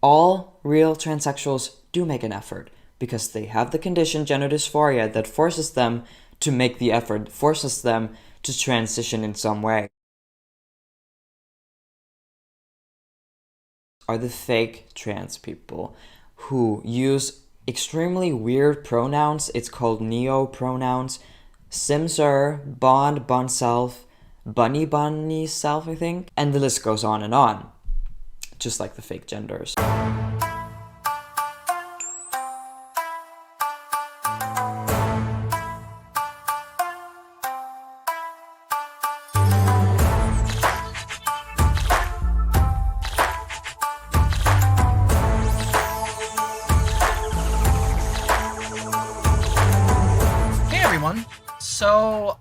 All real transsexuals do make an effort because they have the condition gender dysphoria that forces them to make the effort, forces them to transition in some way. Are the fake trans people who use extremely weird pronouns. It's called neo-pronouns. Simser, Bond, Bonself, Bunny Self, I think. And the list goes on and on. Just like the fake genders. So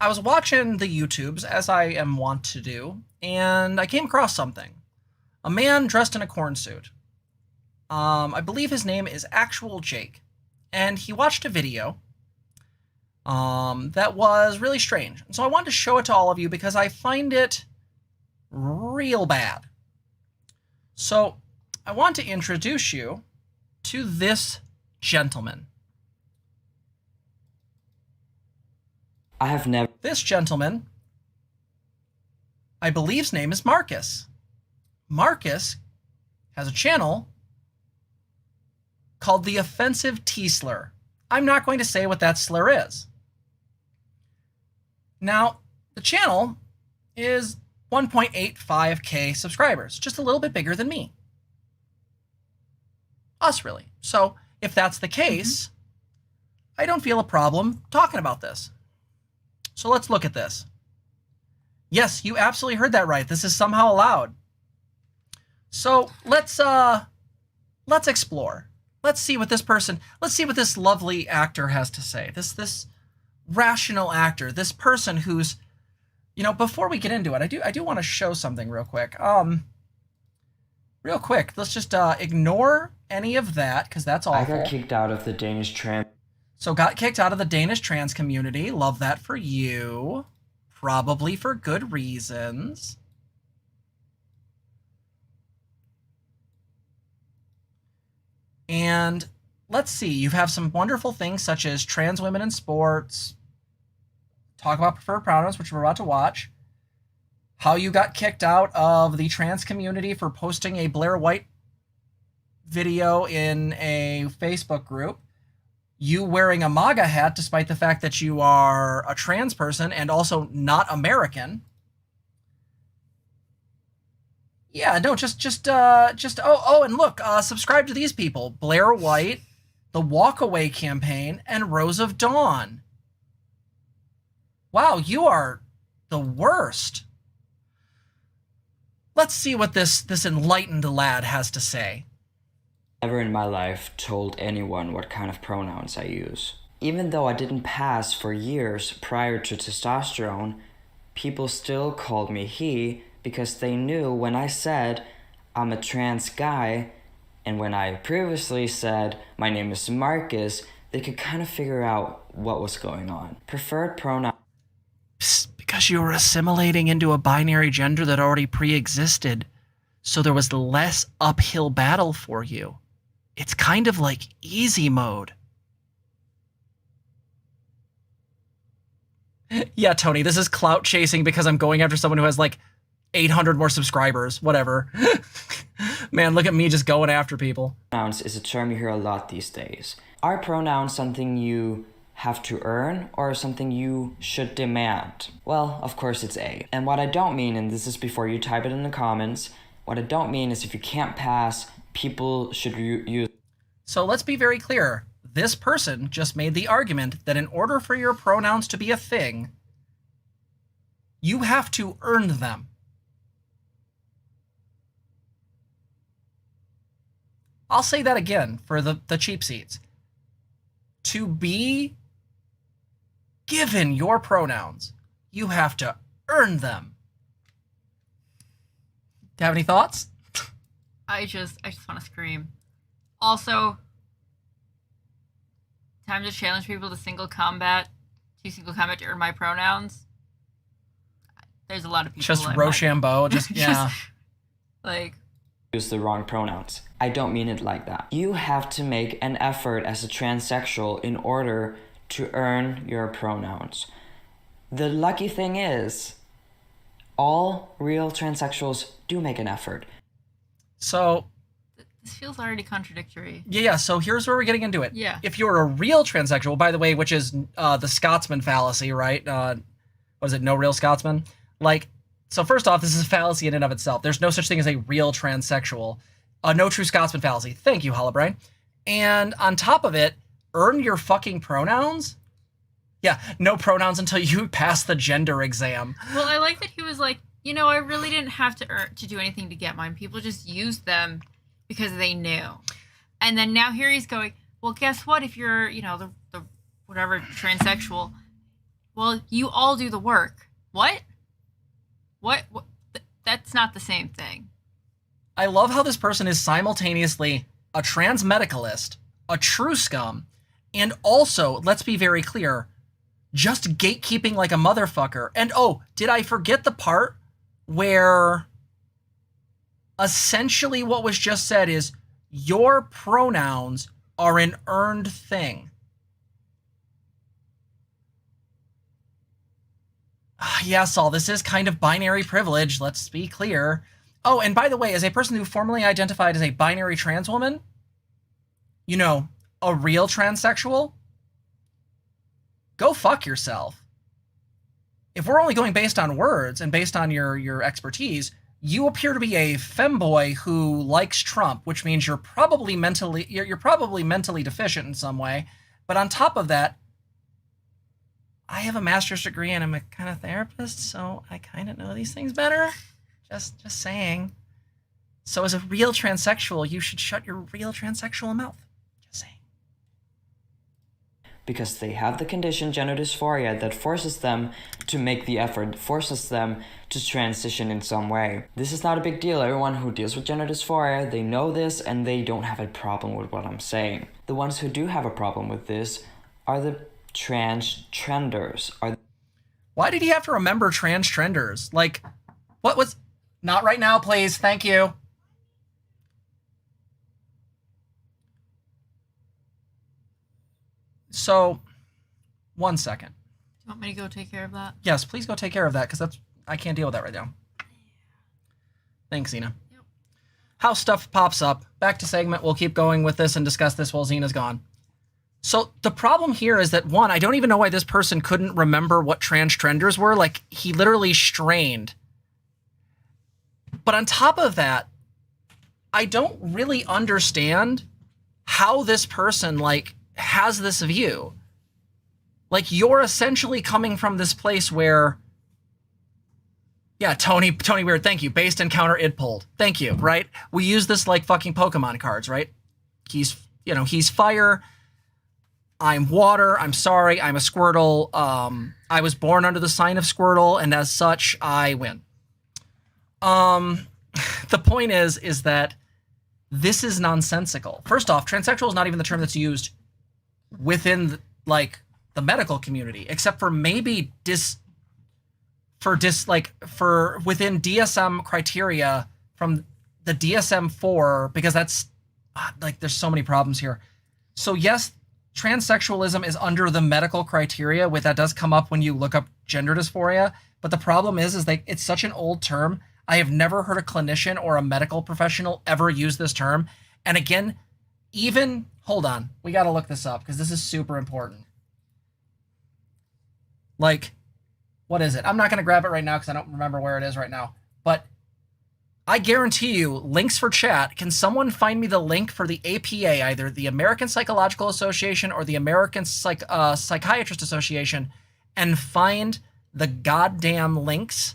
I was watching the YouTubes, as I am wont to do, and I came across something. A man dressed in a corn suit. I believe his name is Actual Jake. And he watched a video that was really strange. And so I wanted to show it to all of you because I find it real bad. So I want to introduce you to this gentleman. I have never... This gentleman, I believe his name is Marcus. Marcus has a channel called The Offensive T-Slur. I'm not going to say what that slur is. Now, the channel is 1.85K subscribers, just a little bit bigger than me. Us, really. So, if that's the case, I don't feel a problem talking about this. So let's look at this. Yes, you absolutely heard that right. This is somehow allowed. So let's explore. Let's see what this lovely actor has to say. This rational actor, this person who's, you know, before we get into it, I do want to show something real quick. Real quick, let's just ignore any of that because that's awful. I got kicked out of the Danish trans... So got kicked out of the Danish trans community. Love that for you. Probably for good reasons. And let's see, you have some wonderful things such as trans women in sports, talk about preferred pronouns, which we're about to watch, how you got kicked out of the trans community for posting a Blair White video in a Facebook group, you wearing a MAGA hat despite the fact that you are a trans person and also not American. Yeah, no, and look, subscribe to these people: Blair White, the Walkaway campaign, and Rose of Dawn. Wow, you are the worst. Let's see what this enlightened lad has to say. Never in my life told anyone what kind of pronouns I use. Even though I didn't pass for years prior to testosterone, people still called me he because they knew when I said I'm a trans guy and when I previously said my name is Marcus, they could kind of figure out what was going on. Preferred pronoun... Because you were assimilating into a binary gender that already pre-existed, so there was less uphill battle for you. It's kind of like easy mode. Yeah, Tony, this is clout chasing because I'm going after someone who has like 800 more subscribers. Whatever. Man, look at me just going after people. Pronouns is a term you hear a lot these days. Are pronouns something you have to earn or something you should demand? Well, of course it's A. And what I don't mean, and this is before you type it in the comments, what I don't mean is if you can't pass, people should use... So let's be very clear. This person just made the argument that in order for your pronouns to be a thing, you have to earn them. I'll say that again for the cheap seats. To be given your pronouns, you have to earn them. Do you have any thoughts? I just want to scream. Also, time to challenge people to single combat to earn my pronouns. There's a lot of people. Just Rochambeau, yeah. Like, use the wrong pronouns. I don't mean it like that. You have to make an effort as a transsexual in order to earn your pronouns. The lucky thing is, all real transsexuals do make an effort. So this feels already contradictory. Yeah, so here's where we're getting into it. Yeah. If you're a real transsexual, by the way, which is the Scotsman fallacy, right? What is it, no real Scotsman? Like, so first off, this is a fallacy in and of itself. There's no such thing as a real transsexual. No true Scotsman fallacy. Thank you, Hollabrain. And on top of it, earn your fucking pronouns? Yeah, no pronouns until you pass the gender exam. Well, I like that he was like, you know, I really didn't have to do anything to get mine. People just used them because they knew. And then now here he's going, well, guess what? If you're, you know, the whatever transsexual, well, you all do the work. What? What? That's not the same thing. I love how this person is simultaneously a transmedicalist, a true scum, and also, let's be very clear, just gatekeeping like a motherfucker. And oh, did I forget the part where essentially what was just said is your pronouns are an earned thing. Yeah, Saul, this is kind of binary privilege, let's be clear. Oh, and by the way, as a person who formerly identified as a binary trans woman, you know, a real transsexual, go fuck yourself. If we're only going based on words and based on your expertise, you appear to be a femboy who likes Trump, which means you're probably mentally deficient in some way. But on top of that, I have a master's degree and I'm a kind of therapist, so I kind of know these things better. Just saying. So as a real transsexual, you should shut your real transsexual mouth. Just saying. Because they have the condition gender dysphoria that forces them to make the effort, forces them to transition in some way. This is not a big deal. Everyone who deals with gender dysphoria, they know this and they don't have a problem with what I'm saying. The ones who do have a problem with this are the trenders. Why did he have to remember trenders? Like, what was... Not right now, please. Thank you. So, 1 second. Do you want me to go take care of that? Yes, please go take care of that, because I can't deal with that right now. Thanks, Zena. Yep. How stuff pops up. Back to segment. We'll keep going with this and discuss this while Zena's gone. So the problem here is that, one, I don't even know why this person couldn't remember what trenders were. Like, he literally strained. But on top of that, I don't really understand how this person, like, has this view. Like, you're essentially coming from this place where, yeah, Tony Weird, thank you. Based encounter id pulled. Thank you, right? We use this like fucking Pokemon cards, right? He's fire. I'm water. I'm sorry. I'm a Squirtle. I was born under the sign of Squirtle, and as such, I win. The point is that this is nonsensical. First off, transsexual is not even the term that's used within the medical community, except for maybe for within DSM criteria from the DSM-4, because that's there's so many problems here. So yes, transsexualism is under the medical criteria, with that does come up when you look up gender dysphoria. But the problem is that it's such an old term. I have never heard a clinician or a medical professional ever use this term. And again, hold on, we got to look this up because this is super important. Like, what is it? I'm not going to grab it right now because I don't remember where it is right now. But I guarantee you, links for chat. Can someone find me the link for the APA, either the American Psychological Association or the American Psychiatrist Association, and find the goddamn links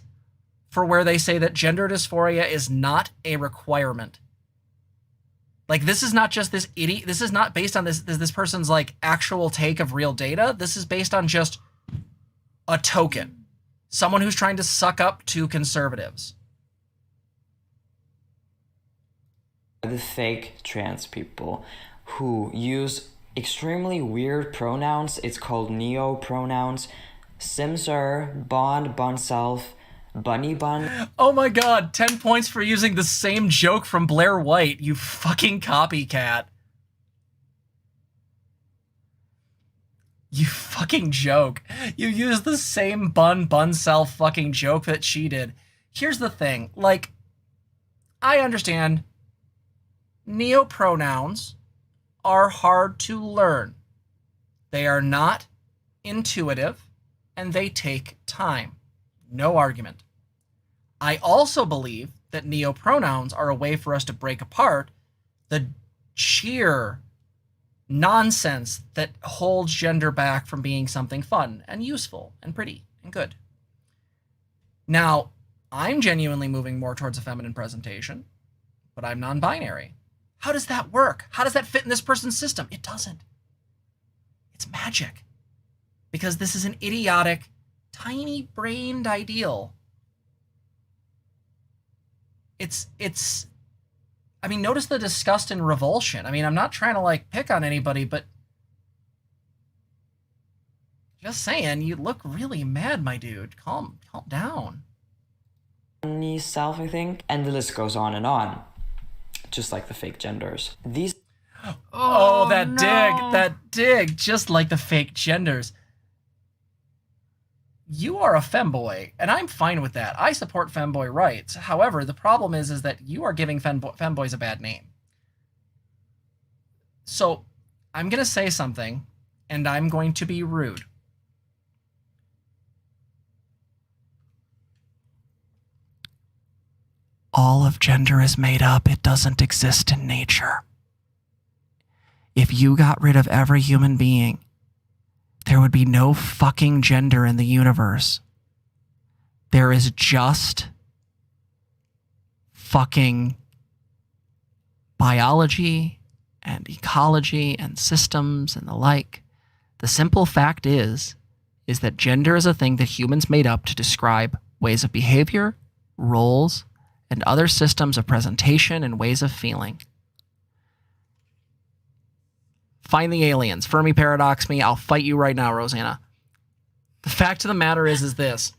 for where they say that gender dysphoria is not a requirement. Like, this is not just this idiot. This is not based on this person's like actual take of real data. This is based on just a token. Someone who's trying to suck up to conservatives. The fake trans people who use extremely weird pronouns. It's called neo pronouns. Simser, bond, bonself, bunny bun. Oh my god, 10 points for using the same joke from Blair White, you fucking copycat. You fucking joke. You used the same bun cell fucking joke that she did. Here's the thing, like, I understand neopronouns are hard to learn. They are not intuitive, and they take time. No argument. I also believe that neopronouns are a way for us to break apart the sheer nonsense that holds gender back from being something fun and useful and pretty and good. Now, I'm genuinely moving more towards a feminine presentation, but I'm non-binary. How does that work? How does that fit in this person's system? It doesn't. It's magic. Because this is an idiotic, tiny-brained ideal. It's I mean, notice the disgust and revulsion. I mean, I'm not trying to, like, pick on anybody, but just saying, you look really mad, my dude. Calm down. Self, I think, and the list goes on and on, just like the fake genders. These. Oh, that dig, just like the fake genders. You are a femboy, and I'm fine with that. I support femboy rights. However, the problem is that you are giving femboys a bad name. So, I'm going to say something, and I'm going to be rude. All of gender is made up. It doesn't exist in nature. If you got rid of every human being, there would be no fucking gender in the universe. There is just fucking biology and ecology and systems and the like. The simple fact is that gender is a thing that humans made up to describe ways of behavior, roles, and other systems of presentation and ways of feeling. Find the aliens. Fermi paradox me. I'll fight you right now, Rosanna. The fact of the matter is this.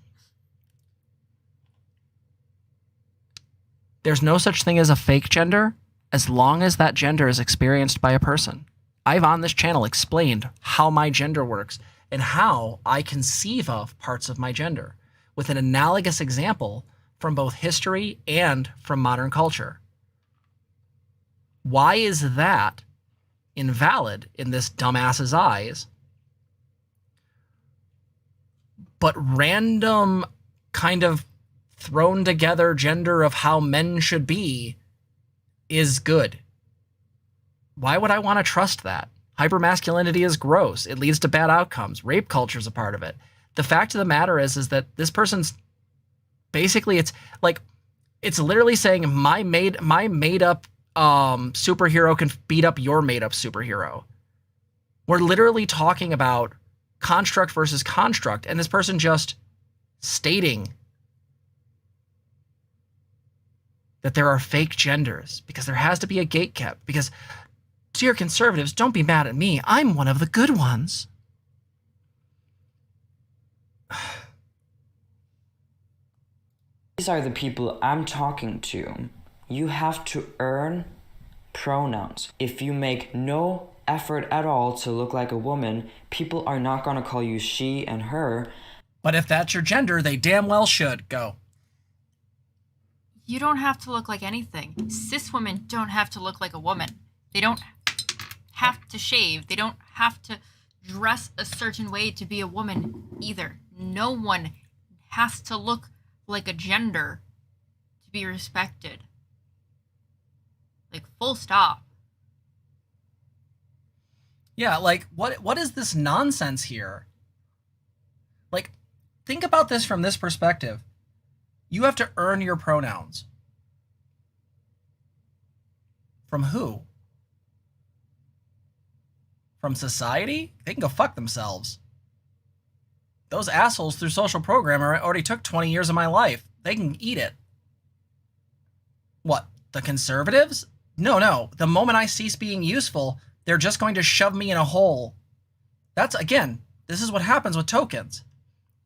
There's no such thing as a fake gender as long as that gender is experienced by a person. I've on this channel explained how my gender works and how I conceive of parts of my gender with an analogous example from both history and from modern culture. Why is that invalid in this dumbass's eyes, but random kind of thrown together gender of how men should be is good? Why would I want to trust that? Hypermasculinity is gross. It leads to bad outcomes. Rape culture is a part of it. The fact of the matter is that this person's basically, it's like, it's literally saying my made up superhero can beat up your made-up superhero. We're literally talking about construct versus construct, and this person just stating that there are fake genders because there has to be a gate kept. Because, dear conservatives, don't be mad at me. I'm one of the good ones. These are the people I'm talking to. You have to earn pronouns. If you make no effort at all to look like a woman, people are not going to call you she and her. But if that's your gender, they damn well should. Go. You don't have to look like anything. Cis women don't have to look like a woman. They don't have to shave. They don't have to dress a certain way to be a woman either. No one has to look like a gender to be respected. Like, full stop. Yeah, like, what is this nonsense here? Like, think about this from this perspective. You have to earn your pronouns. From who? From society? They can go fuck themselves. Those assholes through social programmer already took 20 years of my life. They can eat it. What, the conservatives? No. The moment I cease being useful, they're just going to shove me in a hole. That's, again, this is what happens with tokens.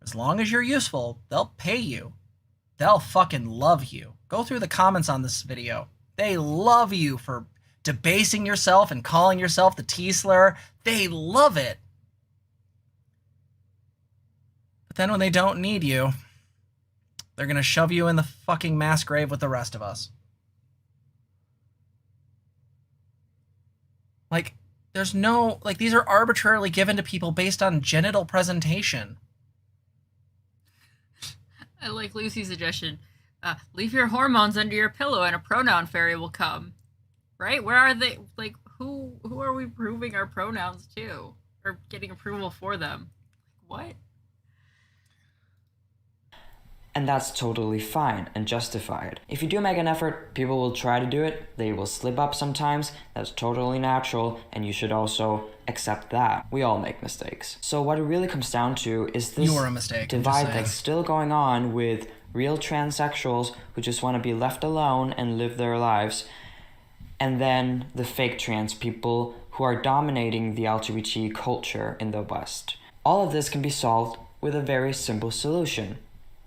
As long as you're useful, they'll pay you. they'll fucking love you. Go through the comments on this video. They love you for debasing yourself and calling yourself the T-Slur. They love it. But then when they don't need you, they're going to shove you in the fucking mass grave with the rest of us. Like, there's no, like, these are arbitrarily given to people based on genital presentation. I like Lucy's suggestion. Leave your hormones under your pillow and a pronoun fairy will come. Right? Where are they? Like, who are we proving our pronouns to? Or getting approval for them? What? And that's totally fine and justified. If you do make an effort, people will try to do it. They will slip up sometimes. That's totally natural, and you should also accept that. We all make mistakes. So what it really comes down to is this divide that's still going on with real transsexuals who just want to be left alone and live their lives, and then the fake trans people who are dominating the LGBT culture in the West. All of this can be solved with a very simple solution.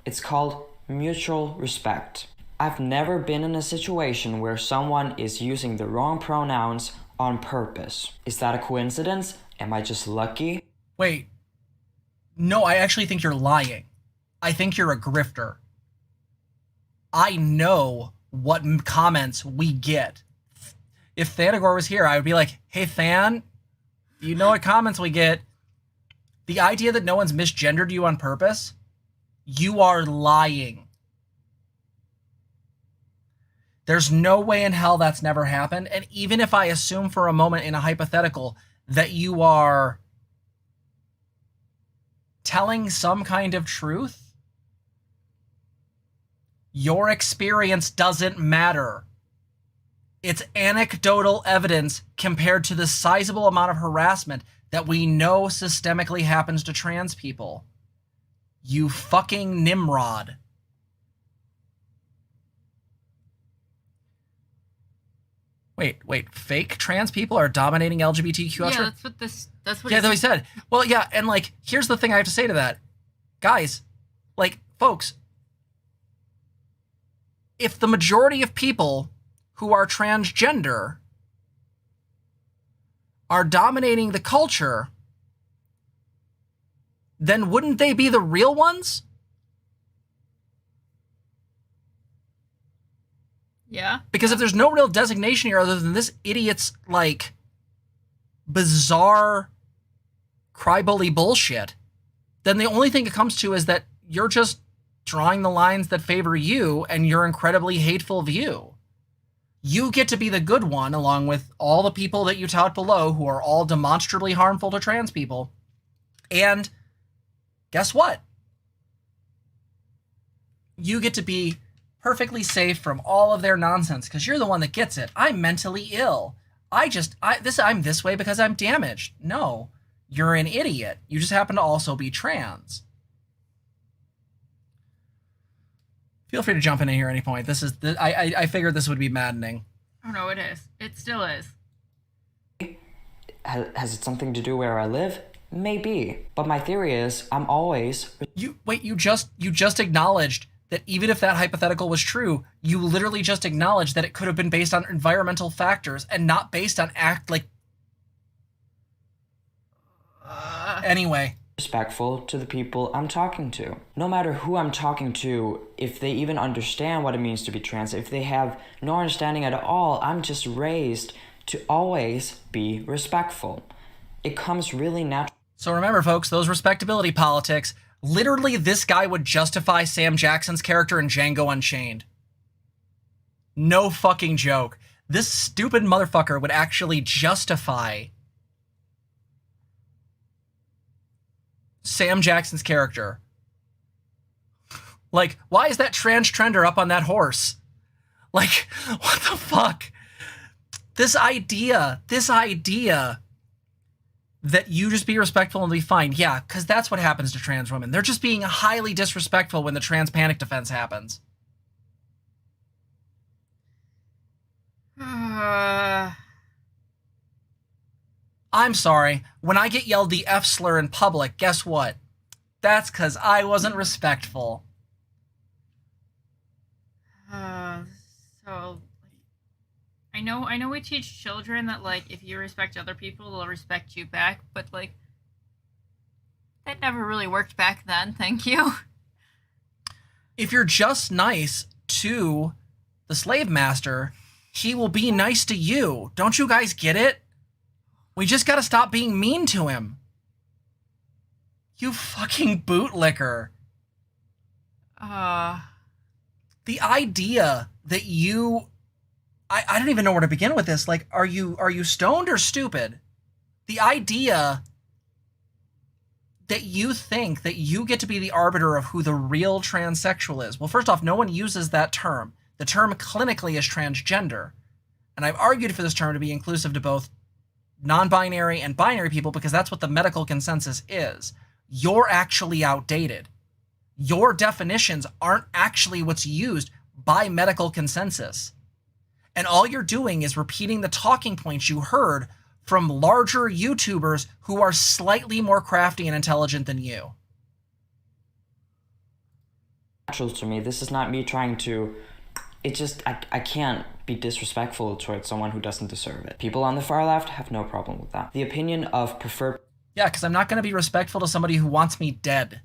It's called mutual respect. I've never been in a situation where someone is using the wrong pronouns on purpose. Is that a coincidence? Am I just lucky? Wait. No, I actually think you're lying. I think you're a grifter. I know what comments we get. If Thanagor was here, I would be like, hey, Than, you know what comments we get? The idea that no one's misgendered you on purpose? You are lying. There's no way in hell that's never happened. And even if I assume for a moment in a hypothetical that you are telling some kind of truth, your experience doesn't matter. It's anecdotal evidence compared to the sizable amount of harassment that we know systemically happens to trans people. You fucking Nimrod. Wait, fake trans people are dominating LGBTQ culture? Yeah, that's what yeah, he said. Well, yeah, and like, here's the thing I have to say to that. Guys, like, folks, if the majority of people who are transgender are dominating the culture, then wouldn't they be the real ones? Yeah. Because if there's no real designation here other than this idiot's, like, bizarre cry-bully bullshit, then the only thing it comes to is that you're just drawing the lines that favor you and your incredibly hateful view. You get to be the good one along with all the people that you tout below who are all demonstrably harmful to trans people. And guess what? You get to be perfectly safe from all of their nonsense because you're the one that gets it. I'm mentally ill. I'm this way because I'm damaged. No, you're an idiot. You just happen to also be trans. Feel free to jump in here at any point. I figured this would be maddening. Oh no, it is. It still is. Has it something to do where I live? Maybe. But my theory is I'm always... You just acknowledged that even if that hypothetical was true, you literally just acknowledged that it could have been based on environmental factors and not based on Anyway. Respectful to the people I'm talking to. No matter who I'm talking to, if they even understand what it means to be trans, if they have no understanding at all, I'm just raised to always be respectful. It comes really natural. So remember, folks, those respectability politics, literally this guy would justify Sam Jackson's character in Django Unchained. No fucking joke. This stupid motherfucker would actually justify Sam Jackson's character. Like, why is that trans trender up on that horse? Like, what the fuck? This idea that you just be respectful and be fine. Yeah, because that's what happens to trans women. They're just being highly disrespectful when the trans panic defense happens. I'm sorry. When I get yelled the F slur in public, guess what? That's because I wasn't respectful. Uh, so I know we teach children that like if you respect other people, they'll respect you back, but like that never really worked back then. Thank you. If you're just nice to the slave master, he will be nice to you. Don't you guys get it? We just gotta stop being mean to him. You fucking bootlicker. The idea that you... I don't even know where to begin with this. Like, are you stoned or stupid? The idea that you think that you get to be the arbiter of who the real transsexual is. Well, first off, no one uses that term. The term clinically is transgender. And I've argued for this term to be inclusive to both non-binary and binary people because that's what the medical consensus is. You're actually outdated. Your definitions aren't actually what's used by medical consensus. And all you're doing is repeating the talking points you heard from larger YouTubers who are slightly more crafty and intelligent than you. Natural to me. This is not me trying to... It just... I can't be disrespectful towards someone who doesn't deserve it. People on the far left have no problem with that. The opinion of preferred... Yeah, because I'm not going to be respectful to somebody who wants me dead.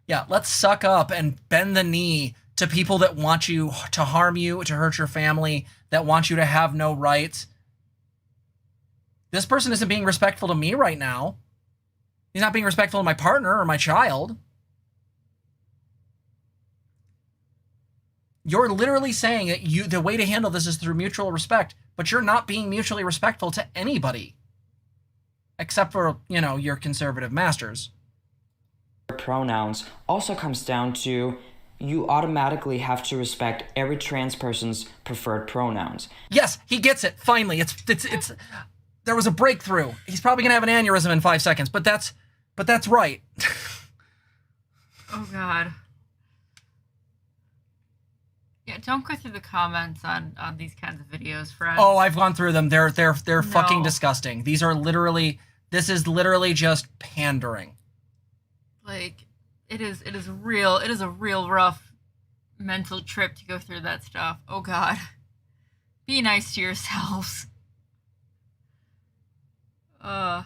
Yeah, let's suck up and bend the knee to people that want you to harm you, to hurt your family, that want you to have no rights. This person isn't being respectful to me right now. He's not being respectful to my partner or my child. You're literally saying that the way to handle this is through mutual respect, but you're not being mutually respectful to anybody. Except for, you know, your conservative masters. Pronouns also comes down to you automatically have to respect every trans person's preferred pronouns. Yes, he gets it. Finally, it's there was a breakthrough. He's probably gonna have an aneurysm in 5 seconds, but that's right. Oh God. Yeah, don't go through the comments on these kinds of videos, friends. Oh, I've gone through them. They're fucking disgusting. This is literally just pandering. Like, it is a real rough mental trip to go through that stuff. Oh God. Be nice to yourselves. Yeah,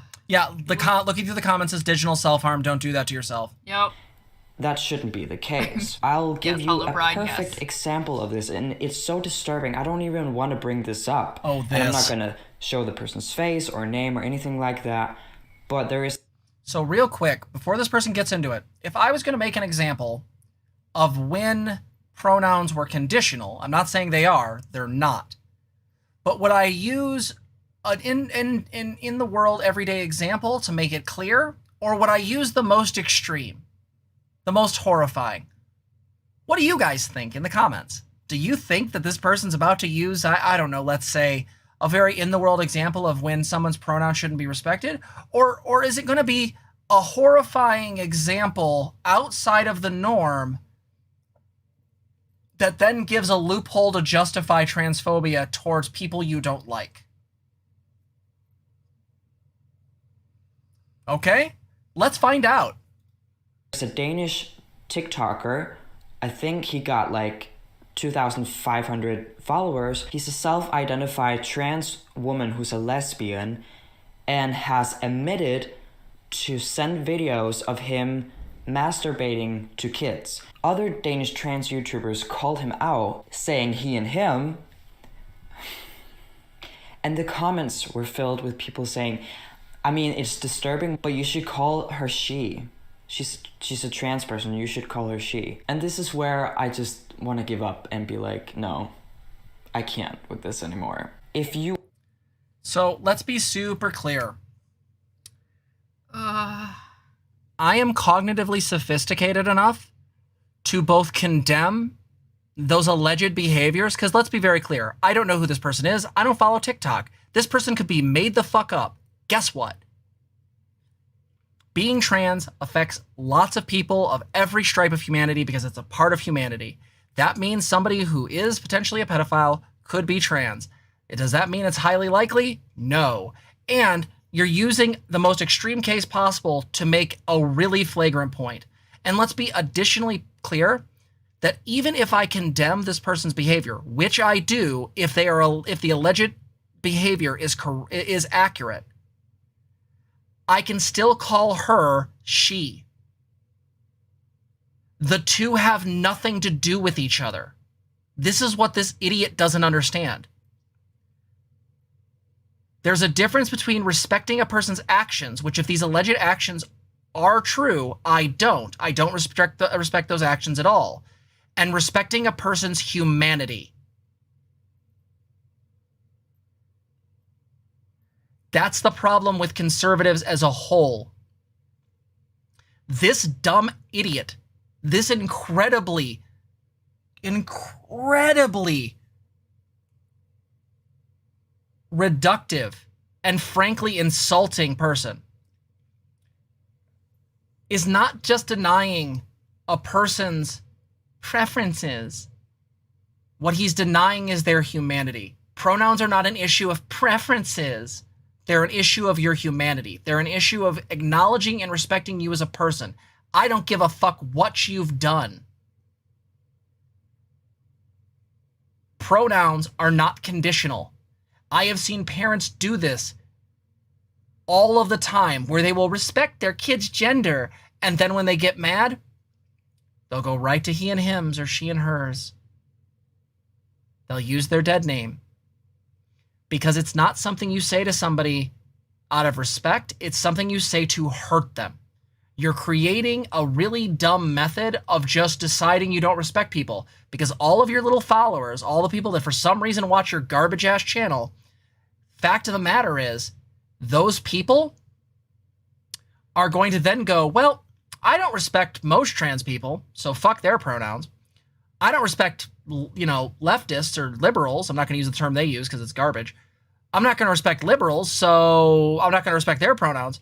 looking through the comments says digital self-harm. Don't do that to yourself. Yep. That shouldn't be the case. I'll give Yes, you a LiQWYD, perfect yes. example of this, and it's so disturbing. I don't even want to bring this up. Oh, this. And I'm not going to show the person's face or name or anything like that, but there is... So real quick, before this person gets into it, if I was going to make an example of when pronouns were conditional, I'm not saying they are, they're not. But would I use an in the world everyday example to make it clear, or would I use the most extreme, the most horrifying? What do you guys think in the comments? Do you think that this person's about to use, I don't know, let's say, a very in-the-world example of when someone's pronoun shouldn't be respected? Or is it going to be a horrifying example outside of the norm that then gives a loophole to justify transphobia towards people you don't like? Okay, let's find out. There's a Danish TikToker. I think he got like 2,500 followers. He's a self-identified trans woman who's a lesbian and has admitted to send videos of him masturbating to kids. Other Danish trans YouTubers called him out, saying he and him. And the comments were filled with people saying, I mean, it's disturbing, but you should call her she. She's a trans person, you should call her she. And this is where I just want to give up and be like, no, I can't with this anymore. So let's be super clear. I am cognitively sophisticated enough to both condemn those alleged behaviors, because let's be very clear, I don't know who this person is. I don't follow TikTok. This person could be made the fuck up. Guess what? Being trans affects lots of people of every stripe of humanity because it's a part of humanity. That means somebody who is potentially a pedophile could be trans. Does that mean it's highly likely? No. And you're using the most extreme case possible to make a really flagrant point. And let's be additionally clear that even if I condemn this person's behavior, which I do if the alleged behavior is accurate, I can still call her she. The two have nothing to do with each other. This is what this idiot doesn't understand. There's a difference between respecting a person's actions, which if these alleged actions are true, I don't respect those actions at all, and respecting a person's humanity. That's the problem with conservatives as a whole. This dumb idiot, this incredibly reductive and frankly insulting person is not just denying a person's preferences. What he's denying is their humanity. Pronouns are not an issue of preferences. They're an issue of your humanity. They're an issue of acknowledging and respecting you as a person. I don't give a fuck what you've done. Pronouns are not conditional. I have seen parents do this all of the time where they will respect their kid's gender, and then when they get mad, they'll go right to he and hims or she and hers. They'll use their dead name. Because it's not something you say to somebody out of respect. It's something you say to hurt them. You're creating a really dumb method of just deciding you don't respect people. Because all of your little followers, all the people that for some reason watch your garbage-ass channel, fact of the matter is, those people are going to then go, well, I don't respect most trans people, so fuck their pronouns. I don't respect, leftists or liberals. I'm not going to use the term they use because it's garbage. I'm not going to respect liberals, so I'm not going to respect their pronouns.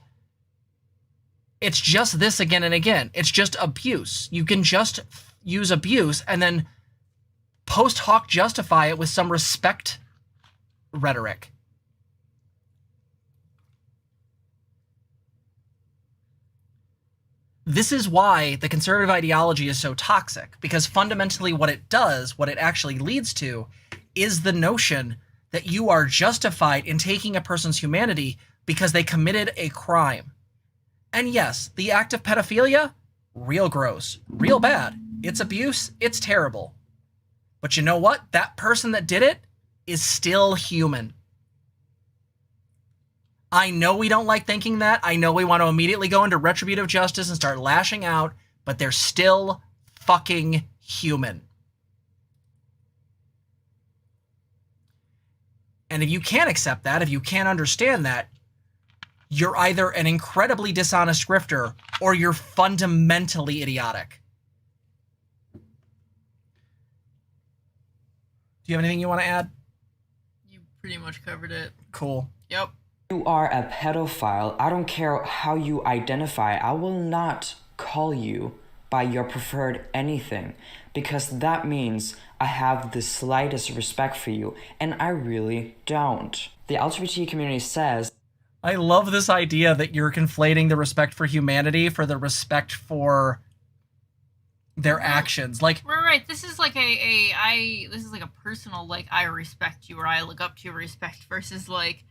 It's just this again and again. It's just abuse. You can just use abuse and then post hoc justify it with some respect rhetoric. This is why the conservative ideology is so toxic, because fundamentally what it does, what it actually leads to, is the notion that you are justified in taking a person's humanity because they committed a crime. And yes, the act of pedophilia, real gross, real bad. It's abuse, it's terrible. But you know what? That person that did it is still human. I know we don't like thinking that. I know we want to immediately go into retributive justice and start lashing out, but they're still fucking human. And if you can't accept that, if you can't understand that, you're either an incredibly dishonest grifter or you're fundamentally idiotic. Do you have anything you want to add? You pretty much covered it. Cool. Yep. You are a pedophile. I don't care how you identify. I will not call you by your preferred anything, because that means I have the slightest respect for you, and I really don't. The LGBT community says, I love this idea that you're conflating the respect for humanity for the respect for their actions. Like, right. This is like this is like a personal, like, I respect you or I look up to your respect versus like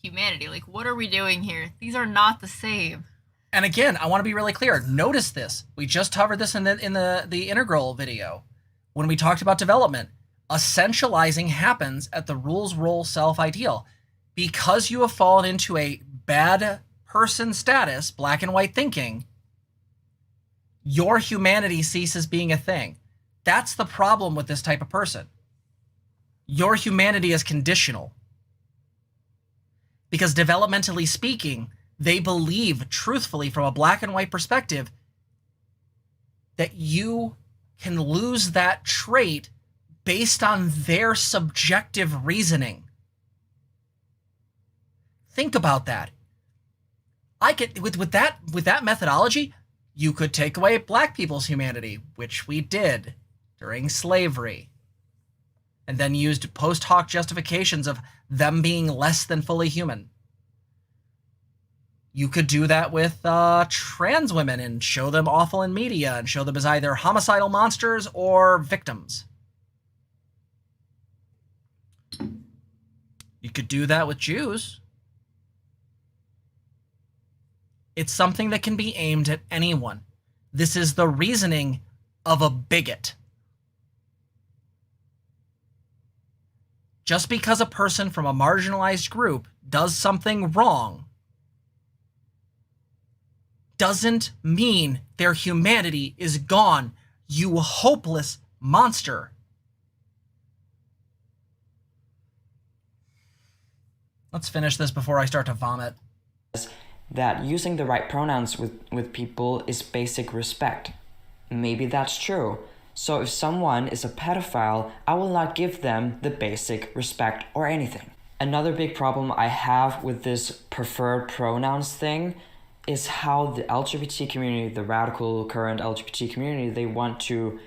humanity. Like, what are we doing here? These are not the same. And again, I want to be really clear. Notice this. We just covered this in the integral video when we talked about development. Essentializing happens at the rules role self-ideal. Because you have fallen into a bad person status, black and white thinking, your humanity ceases being a thing. That's the problem with this type of person. Your humanity is conditional. Because developmentally speaking, they believe, truthfully, from a black and white perspective, that you can lose that trait based on their subjective reasoning. Think about that. I could, with that methodology, you could take away black people's humanity, which we did during slavery, and then used post hoc justifications of them being less than fully human. You could do that with trans women and show them awful in media and show them as either homicidal monsters or victims. You could do that with Jews. It's something that can be aimed at anyone. This is the reasoning of a bigot. Just because a person from a marginalized group does something wrong doesn't mean their humanity is gone, you hopeless monster. Let's finish this before I start to vomit. That using the right pronouns with people is basic respect. Maybe that's true. So if someone is a pedophile, I will not give them the basic respect or anything. Another big problem I have with this preferred pronouns thing is how the LGBT community, the radical current LGBT community, they want to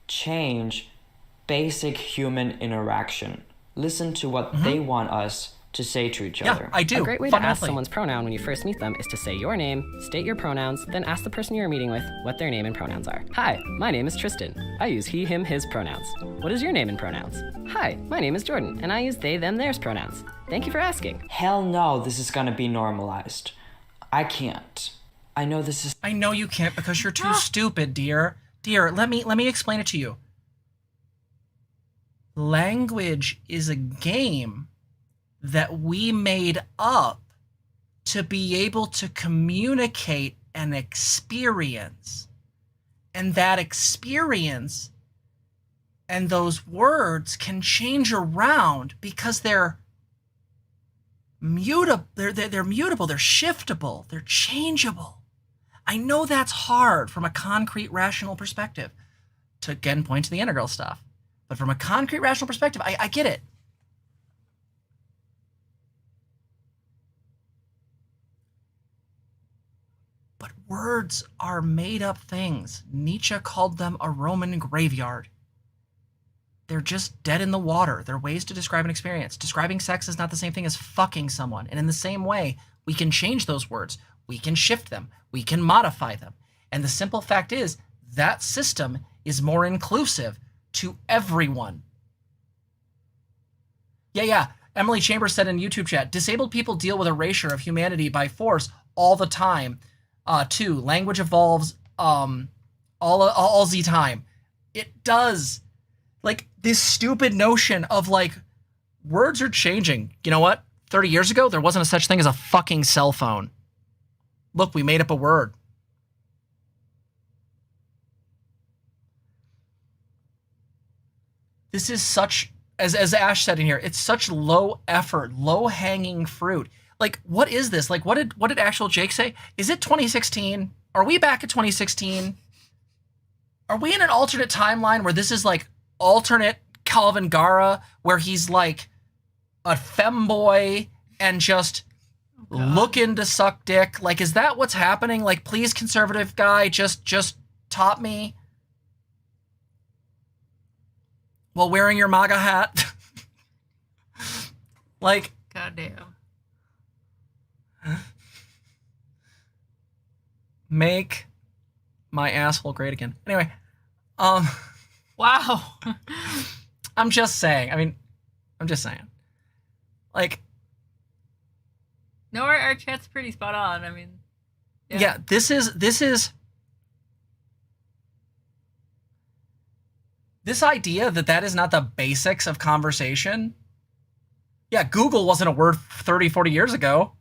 change basic human interaction. Listen to what they want us to say to each other. Yeah, I do. A great way to ask someone's pronoun when you first meet them is to say your name, state your pronouns, then ask the person you're meeting with what their name and pronouns are. Hi, my name is Tristan. I use he, him, his pronouns. What is your name and pronouns? Hi, my name is Jordan, and I use they, them, theirs pronouns. Thank you for asking. Hell no, this is gonna be normalized. I can't. I know this is... I know you can't because you're too stupid, dear. Dear, let me explain it to you. Language is a game that we made up to be able to communicate an experience. And that experience and those words can change around because they're mutable, they're mutable, they're shiftable, they're changeable. I know that's hard from a concrete, rational perspective, to again point to the integral stuff. But from a concrete, rational perspective, I get it. But words are made up things. Nietzsche called them a Roman graveyard. They're just dead in the water. They're ways to describe an experience. Describing sex is not the same thing as fucking someone. And in the same way, we can change those words. We can shift them. We can modify them. And the simple fact is, that system is more inclusive to everyone. Yeah. Emily Chambers said in YouTube chat, disabled people deal with erasure of humanity by force all the time. Too. Language evolves all the time. It does. Like, this stupid notion of, like, words are changing. You know what? 30 years ago, there wasn't a such thing as a fucking cell phone. Look, we made up a word. This is such, as Ash said in here, it's such low effort, low hanging fruit. Like, what is this? Like, what did actual Jake say? Is it 2016? Are we back at 2016? Are we in an alternate timeline where this is like alternate Calvin Gara, where he's like a femboy and just looking to suck dick? Like, is that what's happening? Like, please, conservative guy, just top me while wearing your MAGA hat. Like, Goddamn. Make my asshole great again. Anyway, Wow. I'm just saying. Like, No, our chat's pretty spot on. I mean, yeah, this is this idea that is not the basics of conversation. Yeah, Google wasn't a word 30, 40 years ago.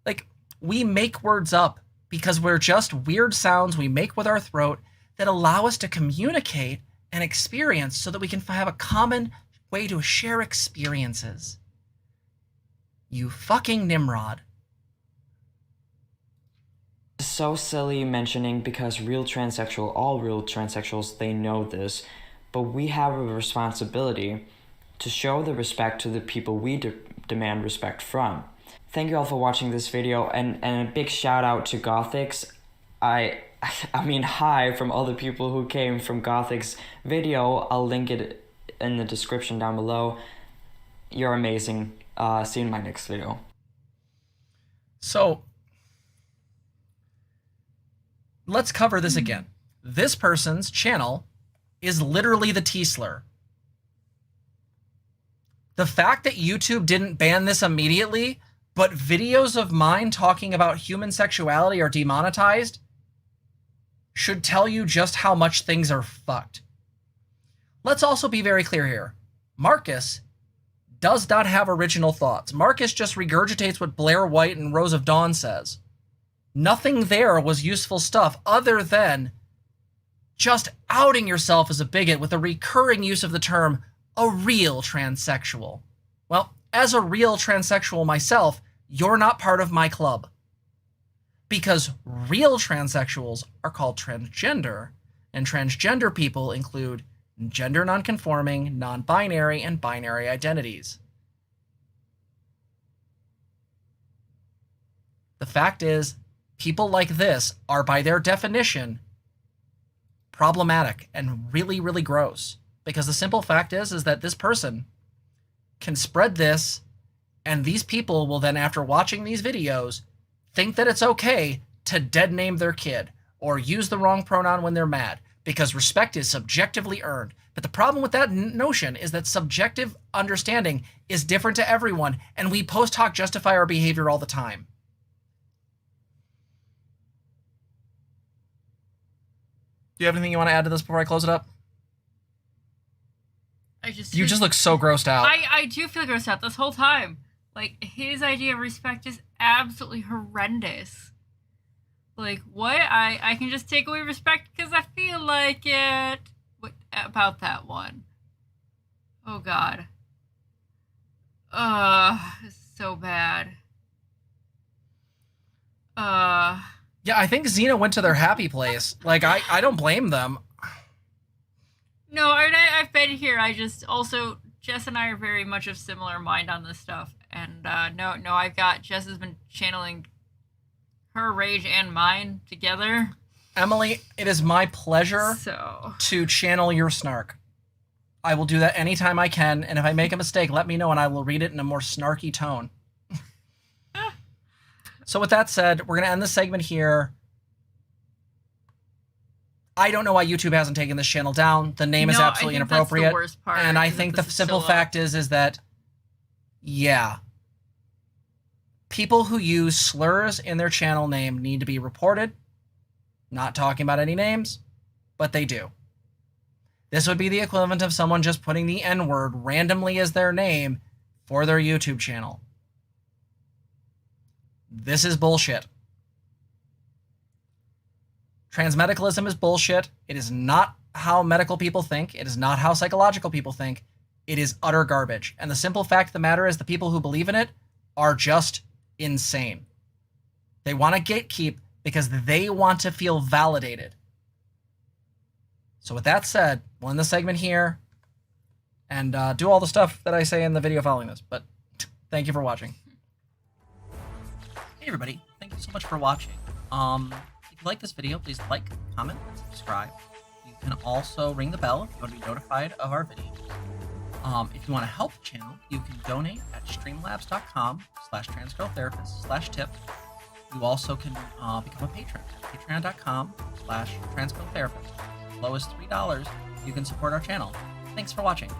Like, we make words up because we're just weird sounds we make with our throat that allow us to communicate an experience so that we can have a common way to share experiences. You fucking Nimrod. So silly mentioning because all real transsexuals, they know this, but we have a responsibility to show the respect to the people we demand respect from. Thank you all for watching this video, and a big shout out to Gothics. I mean, hi from all the people who came from Gothics video. I'll link it in the description down below. You're amazing. See you in my next video. So let's cover this again. This person's channel is literally the T-Slur. The fact that YouTube didn't ban this immediately, but videos of mine talking about human sexuality are demonetized, should tell you just how much things are fucked. Let's also be very clear here. Marcus does not have original thoughts. Marcus just regurgitates what Blair White and Rose of Dawn says. Nothing there was useful stuff other than just outing yourself as a bigot with a recurring use of the term a real transsexual. Well, as a real transsexual myself, you're not part of my club. Because real transsexuals are called transgender, and transgender people include gender nonconforming, non-binary, and binary identities. The fact is, people like this are, by their definition, problematic and really, really gross. Because the simple fact is that this person can spread this, and these people will then, after watching these videos, think that it's okay to dead name their kid or use the wrong pronoun when they're mad, because respect is subjectively earned. But the problem with that notion is that subjective understanding is different to everyone, and we post hoc justify our behavior all the time. Do you have anything you want to add to this before I close it up? You just look so grossed out. I do feel grossed out this whole time. Like, his idea of respect is absolutely horrendous. Like, what? I can just take away respect because I feel like it. What about that one? Oh, God. It's so bad. Yeah, I think Zena went to their happy place. Like, I don't blame them. No, I've been here. I just also, Jess and I are very much of similar mind on this stuff. And Jess has been channeling her rage and mine together. Emily, it is my pleasure to channel your snark. I will do that anytime I can, and if I make a mistake, let me know and I will read it in a more snarky tone. So with that said, we're going to end this segment here. I don't know why YouTube hasn't taken this channel down. The name is absolutely inappropriate. That's the worst part, and I think the simple fact is that, yeah, people who use slurs in their channel name need to be reported. Not talking about any names, but they do. This would be the equivalent of someone just putting the N-word randomly as their name for their YouTube channel. This is bullshit. Transmedicalism is bullshit. It is not how medical people think. It is not how psychological people think. It is utter garbage. And the simple fact of the matter is the people who believe in it are just insane. They want to gatekeep because they want to feel validated. So with that said, we'll end the segment here and do all the stuff that I say in the video following this. But thank you for watching. Hey everybody, thank you so much for watching. If you like this video, please like, comment, and subscribe. You can also ring the bell if you want to be notified of our videos. If you want to help the channel, you can donate at streamlabs.com/transgirltherapist/tip. You also can become a patron at patreon.com/transgirltherapist. As low as $3, you can support our channel. Thanks for watching.